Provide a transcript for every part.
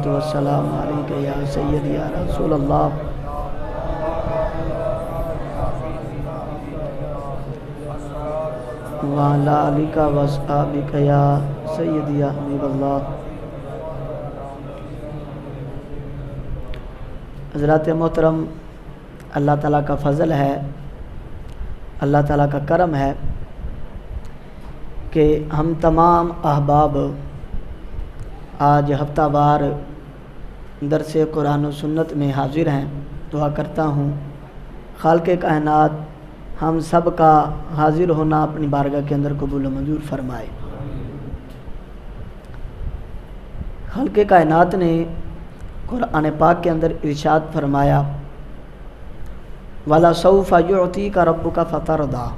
الصلاۃ والسلام علیک یا سیدی یا رسول اللہ وعلی آلک واصحابک یا سیدی یا حبیب اللہ۔ حضرات محترم، اللہ تعالیٰ کا فضل ہے، اللہ تعالیٰ کا کرم ہے کہ ہم تمام احباب آج ہفتہ وار درس قرآن و سنت میں حاضر ہیں۔ دعا کرتا ہوں خالق کائنات ہم سب کا حاضر ہونا اپنی بارگاہ کے اندر قبول و منظور فرمائے۔ خالق کائنات نے قرآن پاک کے اندر ارشاد فرمایا وَلَسَوْفَ يُعْطِيكَ رَبُّكَ فَتَرْضَىٰ،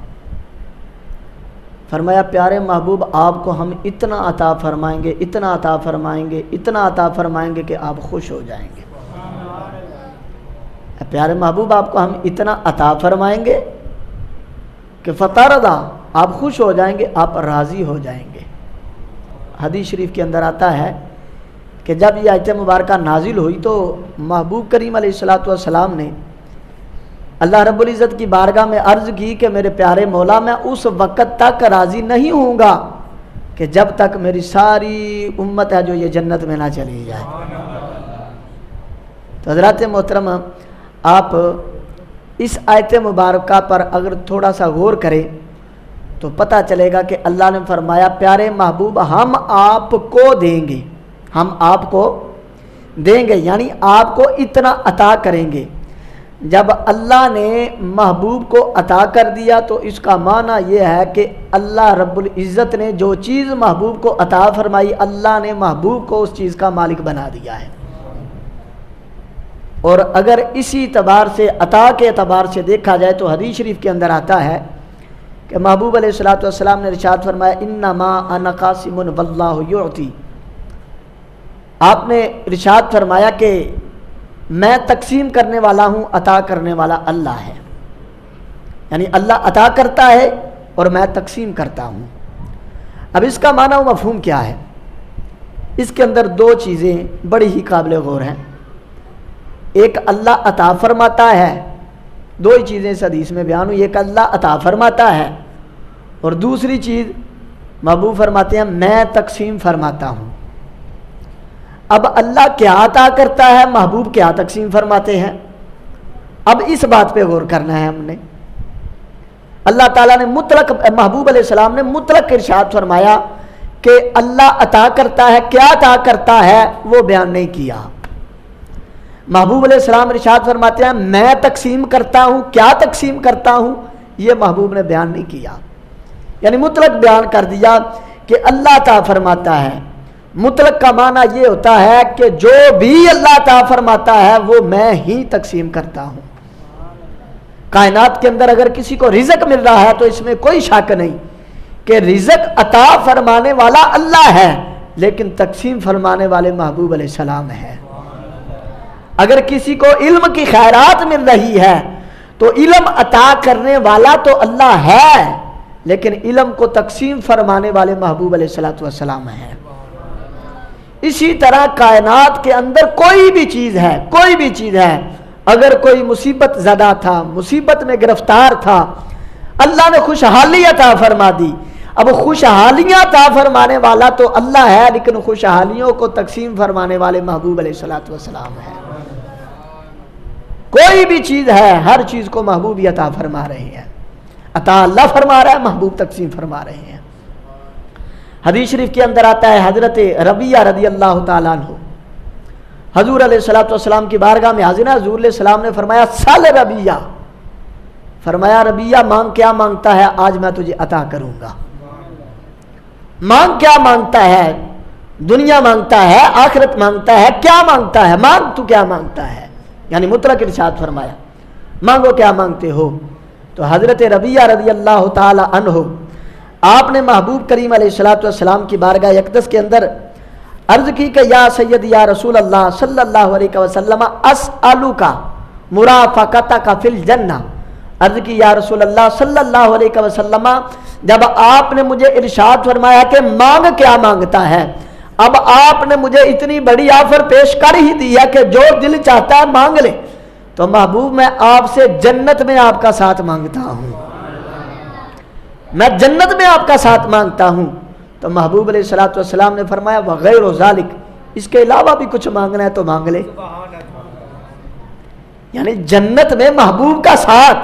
فرمایا پیارے محبوب آپ کو ہم اتنا عطا فرمائیں گے، اتنا عطا فرمائیں گے، اتنا عطا فرمائیں گے کہ آپ خوش ہو جائیں گے۔ پیارے محبوب آپ کو ہم اتنا عطا فرمائیں گے کہ فترضیٰ، آپ خوش ہو جائیں گے، آپ راضی ہو جائیں گے۔ حدیث شریف کے اندر آتا ہے کہ جب یہ آیت مبارکہ نازل ہوئی تو محبوب کریم علیہ الصلوۃ والسلام نے اللہ رب العزت کی بارگاہ میں عرض کی کہ میرے پیارے مولا میں اس وقت تک راضی نہیں ہوں گا کہ جب تک میری ساری امت ہے جو یہ جنت میں نہ چلی جائے۔ تو حضرات محترم، آپ اس آیت مبارکہ پر اگر تھوڑا سا غور کریں تو پتہ چلے گا کہ اللہ نے فرمایا پیارے محبوب ہم آپ کو دیں گے، ہم آپ کو دیں گے، یعنی آپ کو اتنا عطا کریں گے۔ جب اللہ نے محبوب کو عطا کر دیا تو اس کا معنی یہ ہے کہ اللہ رب العزت نے جو چیز محبوب کو عطا فرمائی اللہ نے محبوب کو اس چیز کا مالک بنا دیا ہے۔ اور اگر اسی اعتبار سے عطا کے اعتبار سے دیکھا جائے تو حدیث شریف کے اندر آتا ہے کہ محبوب علیہ الصلوۃ والسلام نے ارشاد فرمایا انما انا قاسم واللہ یعطی، آپ نے ارشاد فرمایا کہ میں تقسیم کرنے والا ہوں، عطا کرنے والا اللہ ہے، یعنی اللہ عطا کرتا ہے اور میں تقسیم کرتا ہوں۔ اب اس کا معنی و مفہوم کیا ہے؟ اس کے اندر دو چیزیں بڑی ہی قابل غور ہیں۔ ایک اللہ عطا فرماتا ہے، دو ہی چیزیں اس حدیث میں بیان ہوئی، ایک اللہ عطا فرماتا ہے اور دوسری چیز محبوب فرماتے ہیں میں تقسیم فرماتا ہوں۔ اب اللہ کیا عطا کرتا ہے، محبوب کیا تقسیم فرماتے ہیں، اب اس بات پہ غور کرنا ہے ہم نے۔ اللہ تعالیٰ نے مطلق، محبوب علیہ السلام نے مطلق ارشاد فرمایا کہ اللہ عطا کرتا ہے، کیا عطا کرتا ہے وہ بیان نہیں کیا۔ محبوب علیہ السلام ارشاد فرماتے ہیں میں تقسیم کرتا ہوں، کیا تقسیم کرتا ہوں یہ محبوب نے بیان نہیں کیا، یعنی مطلق بیان کر دیا کہ اللہ عطا فرماتا ہے۔ مطلق کا معنی یہ ہوتا ہے کہ جو بھی اللہ عطا فرماتا ہے وہ میں ہی تقسیم کرتا ہوں۔ کائنات کے اندر اگر کسی کو رزق مل رہا ہے تو اس میں کوئی شک نہیں کہ رزق عطا فرمانے والا اللہ ہے، لیکن تقسیم فرمانے والے محبوب علیہ السلام ہے۔ اگر کسی کو علم کی خیرات مل رہی ہے تو علم عطا کرنے والا تو اللہ ہے، لیکن علم کو تقسیم فرمانے والے محبوب علیہ الصلوۃ والسلام ہے۔ اسی طرح کائنات کے اندر کوئی بھی چیز ہے، کوئی بھی چیز ہے، اگر کوئی مصیبت زدہ تھا، مصیبت میں گرفتار تھا، اللہ نے خوشحالی عطا فرما دی۔ اب خوشحالیاں عطا فرمانے والا تو اللہ ہے، لیکن خوشحالیوں کو تقسیم فرمانے والے محبوب علیہ الصلوۃ والسلام ہے۔ کوئی بھی چیز ہے، ہر چیز کو محبوب ہی عطا فرما رہے ہیں، عطا اللہ فرما رہا ہے، محبوب تقسیم فرما رہے ہیں۔ حدیث شریف کے اندر آتا ہے حضرت ربیہ رضی اللہ تعالیٰ عنہ حضور علیہ الصلوۃ والسلام کی بارگاہ میں حاضر ہیں۔ حضور علیہ السلام نے فرمایا سل ربیہ، فرمایا ربیہ مانگ، کیا مانگتا ہے آج میں تجھے عطا کروں گا۔ مانگ، کیا مانگتا ہے؟ دنیا مانگتا ہے، آخرت مانگتا ہے، کیا مانگتا ہے؟ مانگ، تو کیا مانگتا ہے؟ یعنی مطلق ارشاد فرمایا مانگو کیا مانگتے ہو۔ تو حضرت ربیہ رضی اللہ تعالی عنہ آپ نے محبوب کریم علیہ الصلوۃ والسلام کی بارگاہ اقدس کے اندر عرض کی کہ یا سید یا رسول اللہ صلی اللہ علیہ وسلم اسألک مرافقتک فی الجنہ، عرض کی یا رسول اللہ صلی اللہ علیہ وسلم جب آپ نے مجھے ارشاد فرمایا کہ مانگ کیا مانگتا ہے، اب آپ نے مجھے اتنی بڑی آفر پیش کر ہی دی ہے کہ جو دل چاہتا ہے مانگ لے، تو محبوب میں آپ سے جنت میں آپ کا ساتھ مانگتا ہوں، میں جنت میں آپ کا ساتھ مانگتا ہوں۔ تو محبوب علیہ الصلوۃ والسلام نے فرمایا وغیر ذالک، اس کے علاوہ بھی کچھ مانگنا ہے تو مانگ لے، یعنی جنت میں محبوب کا ساتھ،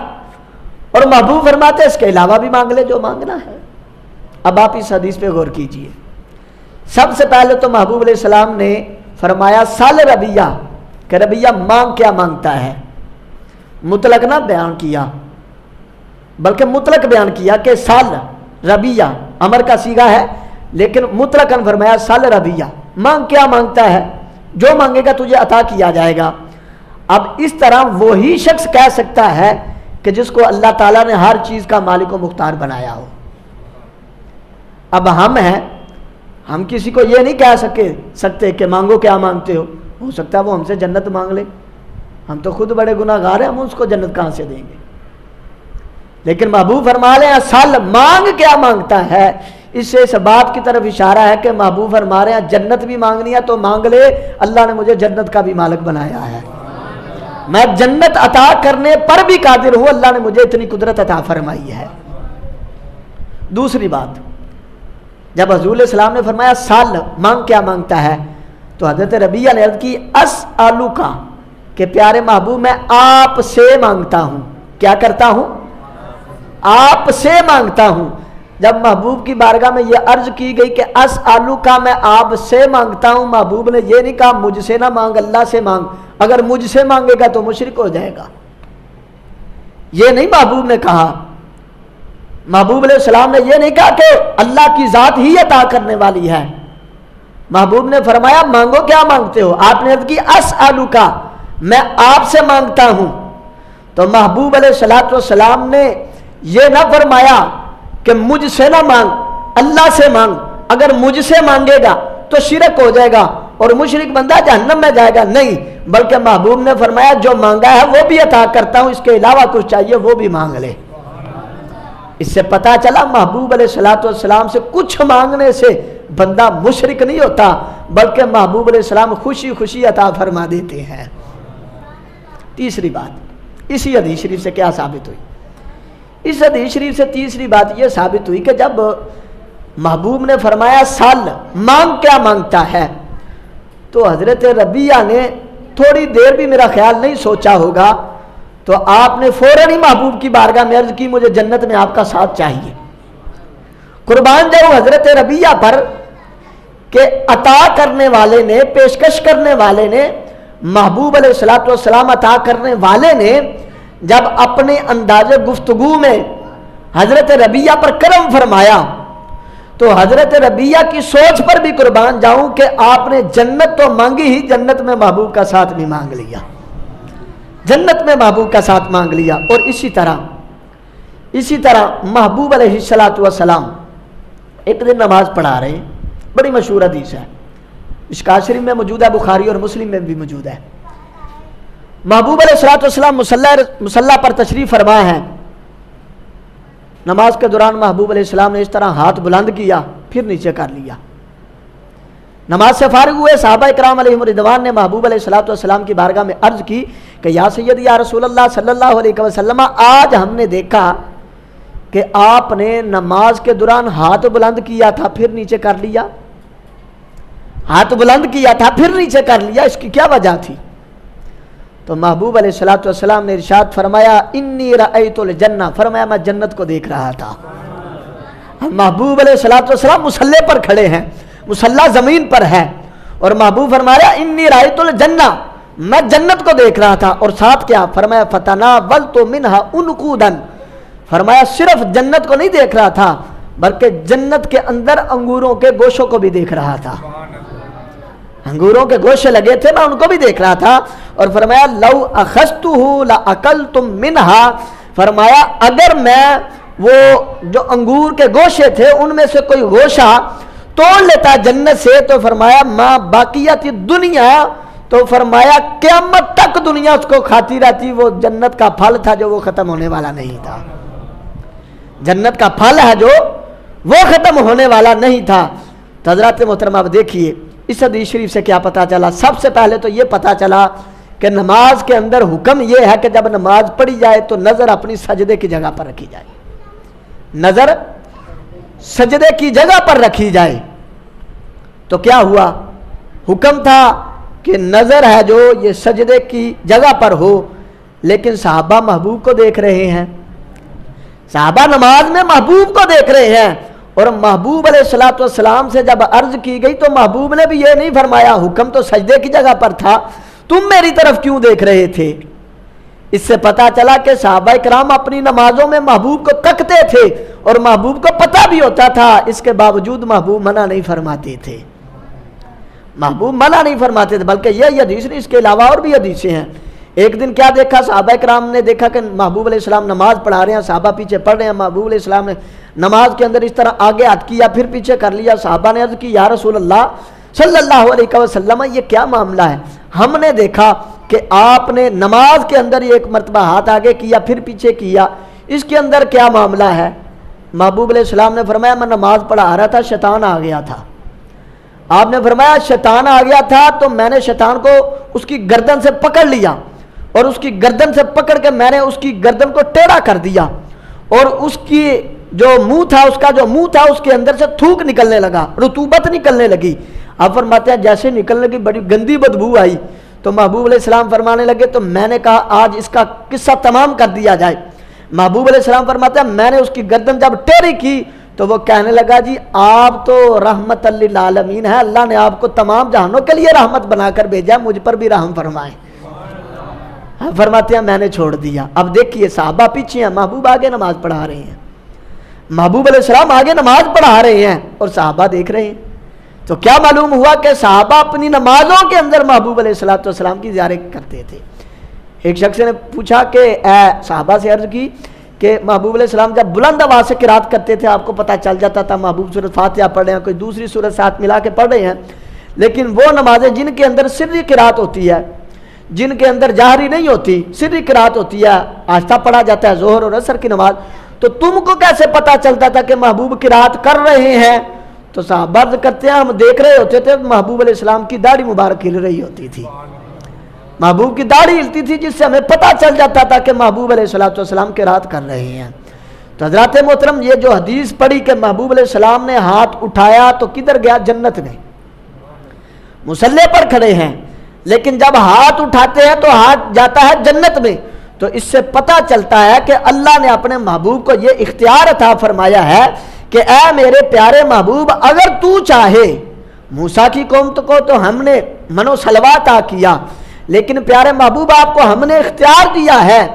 اور محبوب فرماتے ہیں اس کے علاوہ بھی مانگ لے جو مانگنا ہے۔ اب آپ اس حدیث پہ غور کیجئے۔ سب سے پہلے تو محبوب علیہ السلام نے فرمایا سال ربیہ، کہ ربیہ مانگ کیا مانگتا ہے، مطلق نہ بیان کیا بلکہ مطلق بیان کیا کہ سال ربیہ امر کا صیغہ ہے، لیکن مطلقاً فرمایا سال ربیہ، مانگ کیا مانگتا ہے، جو مانگے گا تجھے عطا کیا جائے گا۔ اب اس طرح وہی شخص کہہ سکتا ہے کہ جس کو اللہ تعالیٰ نے ہر چیز کا مالک و مختار بنایا ہو۔ اب ہم ہیں، ہم کسی کو یہ نہیں کہہ سکتے کہ مانگو کیا مانگتے ہو سکتا ہے وہ ہم سے جنت مانگ لے، ہم تو خود بڑے گناہ گار ہیں، ہم اس کو جنت کہاں سے دیں گے؟ لیکن محبوب فرما رہے ہیں سال مانگ کیا مانگتا ہے، اس سے اس بات کی طرف اشارہ ہے کہ محبوب فرما رہے ہیں جنت بھی مانگنی ہے تو مانگ لے، اللہ نے مجھے جنت کا بھی مالک بنایا ہے، میں جنت عطا کرنے پر بھی قادر ہوں، اللہ نے مجھے اتنی قدرت عطا فرمائی ہے۔ دوسری بات، جب حضور علیہ السلام نے فرمایا سال مانگ کیا مانگتا ہے، تو حضرت ربیہ نے عرض کی اسالوکا، کہ پیارے محبوب میں آپ سے مانگتا ہوں، کیا کرتا ہوں؟ آپ سے مانگتا ہوں۔ جب محبوب کی بارگاہ میں یہ عرض کی گئی کہ اسالوکا میں آپ سے مانگتا ہوں، محبوب نے یہ نہیں کہا مجھ سے نہ مانگ اللہ سے مانگ، اگر مجھ سے مانگے گا تو مشرک ہو جائے گا، یہ نہیں محبوب نے کہا۔ محبوب علیہ السلام نے یہ نہیں کہا کہ اللہ کی ذات ہی عطا کرنے والی ہے، محبوب نے فرمایا مانگو کیا مانگتے ہو، آپ نے عرض کی اسالوکا، میں آپ سے مانگتا ہوں۔ تو محبوب علیہ السلام نے یہ نہ فرمایا کہ مجھ سے نہ مانگ اللہ سے مانگ، اگر مجھ سے مانگے گا تو شرک ہو جائے گا اور مشرک بندہ جہنم میں جائے گا، نہیں، بلکہ محبوب نے فرمایا جو مانگا ہے وہ بھی عطا کرتا ہوں، اس کے علاوہ کچھ چاہیے وہ بھی مانگ لے۔ اس سے پتہ چلا محبوب علیہ السلام سے کچھ مانگنے سے بندہ مشرک نہیں ہوتا، بلکہ محبوب علیہ السلام خوشی خوشی عطا فرما دیتے ہیں۔ تیسری بات، اسی حدیث شریف سے کیا ثابت ہوئی؟ اس حدیث شریف سے تیسری بات یہ ثابت ہوئی کہ جب محبوب نے فرمایا سال مانگ کیا مانگتا ہے، تو حضرت ربیہ نے تھوڑی دیر بھی میرا خیال نہیں سوچا ہوگا، تو آپ نے فوراً ہی محبوب کی بارگاہ میں عرض کی مجھے جنت میں آپ کا ساتھ چاہیے۔ قربان جاؤ حضرت ربیہ پر کہ عطا کرنے والے نے، پیشکش کرنے والے نے، محبوب علیہ السلام عطا کرنے والے نے جب اپنے انداز گفتگو میں حضرت ربیہ پر کرم فرمایا، تو حضرت ربیہ کی سوچ پر بھی قربان جاؤں کہ آپ نے جنت تو مانگی ہی، جنت میں محبوب کا ساتھ بھی مانگ لیا، جنت میں محبوب کا ساتھ مانگ لیا۔ اور اسی طرح محبوب علیہ السلام ایک دن نماز پڑھا رہے ہیں، بڑی مشہور حدیث ہے، مشکوٰۃ شریف میں موجود ہے، بخاری اور مسلم میں بھی موجود ہے۔ محبوب علیہ السلام مصلی پر تشریف فرما ہے، نماز کے دوران محبوب علیہ السلام نے اس طرح ہاتھ بلند کیا پھر نیچے کر لیا۔ نماز سے فارغ ہوئے صحابہ اکرام علیہم رضوان نے محبوب علیہ السلام کی بارگاہ میں عرض کی کہ یا سیدی یا رسول اللہ صلی اللہ علیہ وسلم، آج ہم نے دیکھا کہ آپ نے نماز کے دوران ہاتھ بلند کیا تھا پھر نیچے کر لیا، ہاتھ بلند کیا تھا پھر نیچے کر لیا، اس کی کیا وجہ تھی؟ تو محبوب علیہ السلام نے ارشاد فرمایا انی رأیت الجنہ، فرمایا میں جنت کو دیکھ رہا تھا۔ محبوب علیہ السلام مصلی پر کھڑے ہیں، مصلی زمین پر ہے، اور محبوب فرمایا انی رأیت الجنہ، میں جنت کو دیکھ رہا تھا، اور ساتھ کیا فرمایا فتناولت منہا انقودا، فرمایا صرف جنت کو نہیں دیکھ رہا تھا بلکہ جنت کے اندر انگوروں کے گوشوں کو بھی دیکھ رہا تھا، انگوروں کے گوشے لگے تھے میں ان کو بھی دیکھ رہا تھا، اور فرمایا لو اخذتہ لاکلتم منہا، فرمایا اگر میں وہ جو انگور کے گوشے تھے ان میں سے کوئی گوشہ توڑ لیتا جنت سے، تو فرمایا ما باقیت دنیا، تو فرمایا قیامت تک دنیا اس کو کھاتی رہتی، وہ جنت کا پھل تھا جو وہ ختم ہونے والا نہیں تھا، جنت کا پھل ہے جو وہ ختم ہونے والا نہیں تھا۔ تو حضرات محترم آپ دیکھیے اس حدیث شریف سے کیا پتہ چلا؟ سب سے پہلے تو یہ پتہ چلا کہ نماز کے اندر حکم یہ ہے کہ جب نماز پڑھی جائے تو نظر اپنی سجدے کی جگہ پر رکھی جائے، نظر سجدے کی جگہ پر رکھی جائے۔ تو کیا ہوا؟ حکم تھا کہ نظر ہے جو یہ سجدے کی جگہ پر ہو، لیکن صحابہ محبوب کو دیکھ رہے ہیں، صحابہ نماز میں محبوب کو دیکھ رہے ہیں، اور محبوب علیہ الصلوۃ والسلام سے جب عرض کی گئی تو محبوب نے بھی یہ نہیں فرمایا حکم تو سجدے کی جگہ پر تھا، تم میری طرف کیوں دیکھ رہے تھے؟ اس سے پتا چلا کہ صحابہ کرام اپنی نمازوں میں محبوب کو تکتے تھے اور محبوب کو پتہ بھی ہوتا تھا، اس کے باوجود محبوب منع نہیں فرماتے تھے، محبوب منع نہیں فرماتے تھے، بلکہ یہ حدیث نہیں، اس کے علاوہ اور بھی حدیثیں ہیں۔ ایک دن کیا دیکھا؟ صحابہ کرام نے دیکھا کہ محبوب علیہ السلام نماز پڑھا رہے ہیں، صحابہ پیچھے پڑھ رہے ہیں، محبوب علیہ السلام نے نماز کے اندر اس طرح آگے ہاتھ کیا پھر پیچھے کر لیا۔ صحابہ نے عرض کی یا رسول اللہ صلی اللہ علیہ وسلم یہ کیا معاملہ ہے؟ ہم نے دیکھا کہ آپ نے نماز کے اندر ایک مرتبہ ہاتھ آگے کیا پھر پیچھے کیا، اس کے اندر کیا معاملہ ہے؟ محبوب علیہ السلام نے فرمایا میں نماز پڑھا رہا تھا، شیطان آ گیا تھا۔ آپ نے فرمایا شیطان آ گیا تھا تو میں نے شیطان کو اس کی گردن سے پکڑ لیا، اور اس کی گردن سے پکڑ کے میں نے اس کی گردن کو ٹیڑھا کر دیا، اور اس کی جو منہ تھا، اس کا جو منہ تھا اس کے اندر سے تھوک نکلنے لگا، رطوبت نکلنے لگی۔ آپ فرماتے ہیں جیسے نکلنے لگی بڑی گندی بدبو آئی، تو محبوب علیہ السلام فرمانے لگے تو میں نے کہا آج اس کا قصہ تمام کر دیا جائے۔ محبوب علیہ السلام فرماتے ہیں میں نے اس کی گردن جب ٹیڑھی کی تو وہ کہنے لگا جی آپ تو رحمت للعالمین ہے، اللہ نے آپ کو تمام جہانوں کے لیے رحمت بنا کر بھیجا، مجھ پر بھی رحم فرمائیں۔ فرماتے ہیں میں نے چھوڑ دیا۔ اب دیکھیے صحابہ پیچھے ہیں، محبوب آگے نماز پڑھا رہے ہیں، محبوب علیہ السلام آگے نماز پڑھا رہے ہیں اور صحابہ دیکھ رہے ہیں۔ تو کیا معلوم ہوا کہ صحابہ اپنی نمازوں کے اندر محبوب علیہ الصلوۃ والسلام کی زیارت کرتے تھے۔ ایک شخص نے پوچھا کہ اے صحابہ سے عرض کی کہ محبوب علیہ السلام جب بلند آواز سے قرات کرتے تھے آپ کو پتہ چل جاتا تھا محبوب سورۃ فاتحہ پڑھ رہے ہیں، کوئی دوسری سورت ساتھ ملا کے پڑھ رہے ہیں، لیکن وہ نمازیں جن کے اندر سری قرات ہوتی ہے، جن کے اندر جہری نہیں ہوتی، سری قرات ہوتی ہے، آہستہ پڑھا جاتا ہے ظہر اور عصر کی نماز، تو تم کو کیسے پتہ چلتا تھا کہ محبوب قرات کر رہے ہیں؟ تو صحابہ عرض کرتے ہیں ہم دیکھ رہے ہوتے تھے محبوب علیہ السلام کی داڑھی مبارک ہل رہی ہوتی تھی، محبوب کی داڑھی ہلتی تھی جس سے ہمیں پتہ چل جاتا تھا کہ محبوب علیہ السلام قرات کر رہے ہیں۔ تو حضرات محترم یہ جو حدیث پڑھی کہ محبوب علیہ السلام نے ہاتھ اٹھایا تو کدھر گیا؟ جنت میں، مصلی پر کھڑے ہیں، لیکن جب ہاتھ اٹھاتے ہیں تو ہاتھ جاتا ہے جنت میں۔ تو اس سے پتہ چلتا ہے کہ اللہ نے اپنے محبوب کو یہ اختیار عطا فرمایا ہے کہ اے میرے پیارے محبوب اگر تو چاہے، موسیٰ کی قوم کو تو ہم نے منو سلوا عطا کیا، لیکن پیارے محبوب آپ کو ہم نے اختیار دیا ہے،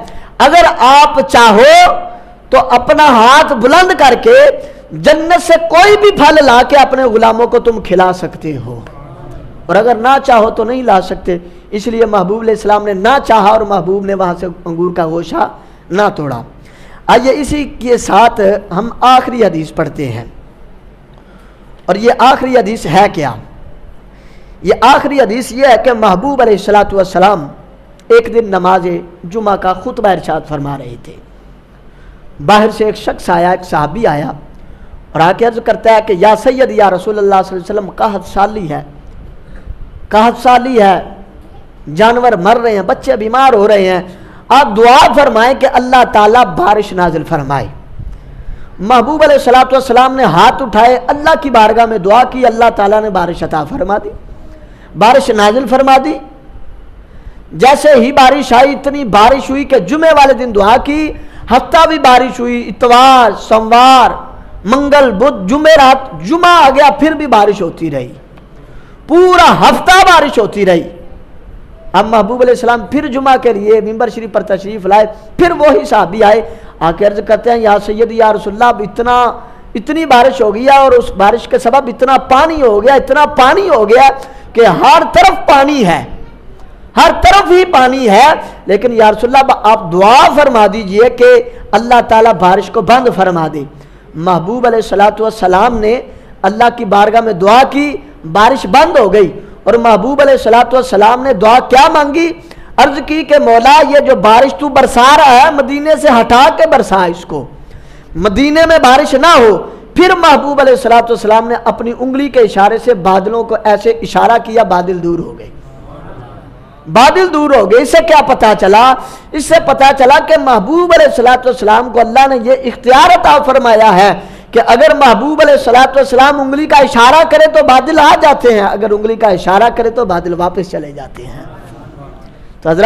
اگر آپ چاہو تو اپنا ہاتھ بلند کر کے جنت سے کوئی بھی پھل لا کے اپنے غلاموں کو تم کھلا سکتے ہو، اور اگر نہ چاہو تو نہیں لا سکتے۔ اس لیے محبوب علیہ السلام نے نہ چاہا اور محبوب نے وہاں سے انگور کا گوشہ نہ توڑا۔ آئیے اسی کے ساتھ ہم آخری حدیث پڑھتے ہیں، اور یہ آخری حدیث ہے کیا؟ یہ آخری حدیث یہ ہے کہ محبوب علیہ الصلوۃ والسلام ایک دن نماز جمعہ کا خطبہ ارشاد فرما رہے تھے، باہر سے ایک شخص آیا، ایک صحابی آیا اور آ کے عرض کرتا ہے کہ یا سید یا رسول اللہ صلی اللہ علیہ وسلم قحط سالی ہے، قحط سالی ہے، جانور مر رہے ہیں، بچے بیمار ہو رہے ہیں، آپ دعا فرمائیں کہ اللہ تعالیٰ بارش نازل فرمائے۔ محبوب علیہ الصلوۃ والسلام نے ہاتھ اٹھائے، اللہ کی بارگاہ میں دعا کی، اللہ تعالیٰ نے بارش عطا فرما دی، بارش نازل فرما دی۔ جیسے ہی بارش آئی اتنی بارش ہوئی کہ جمعے والے دن دعا کی، ہفتہ بھی بارش ہوئی، اتوار، سوموار، منگل، بدھ، جمعرات، جمعہ آ گیا پھر بھی بارش ہوتی رہی، پورا ہفتہ بارش ہوتی رہی۔ اب محبوب علیہ السلام پھر جمعہ کے لیے ممبر شریف پر تشریف لائے، پھر وہی صحابی آئے، آ کے عرض کرتے ہیں یا سید یا رسول اللہ اب اتنی بارش ہو گیا اور اس بارش کے سبب اتنا پانی ہو گیا، اتنا پانی ہو گیا کہ ہر طرف پانی ہے، ہر طرف ہی پانی ہے، لیکن یا رسول اللہ آپ دعا فرما دیجئے کہ اللہ تعالیٰ بارش کو بند فرما دے۔ محبوب علیہ الصلوۃ والسلام نے اللہ کی بارگاہ میں دعا کی، بارش بند ہو گئی، اور محبوب علیہ الصلوۃ والسلام نے دعا کیا مانگی؟ عرض کی کہ مولا یہ جو بارش تو برسا رہا ہے مدینے سے ہٹا کے برسا اس کو، مدینے میں بارش نہ ہو، پھر محبوب علیہ السلام نے اپنی انگلی کے اشارے سے بادلوں کو ایسے اشارہ کیا، بادل دور ہو گئے، بادل دور ہو گئے۔ اس سے کیا پتا چلا؟ اس سے پتا چلا کہ محبوب علیہ السلام کو اللہ نے یہ اختیار عطا فرمایا ہے کہ اگر محبوب علیہ السلام انگلی کا اشارہ کرے تو بادل آ جاتے ہیں، اگر انگلی کا اشارہ کرے تو بادل واپس چلے جاتے ہیں۔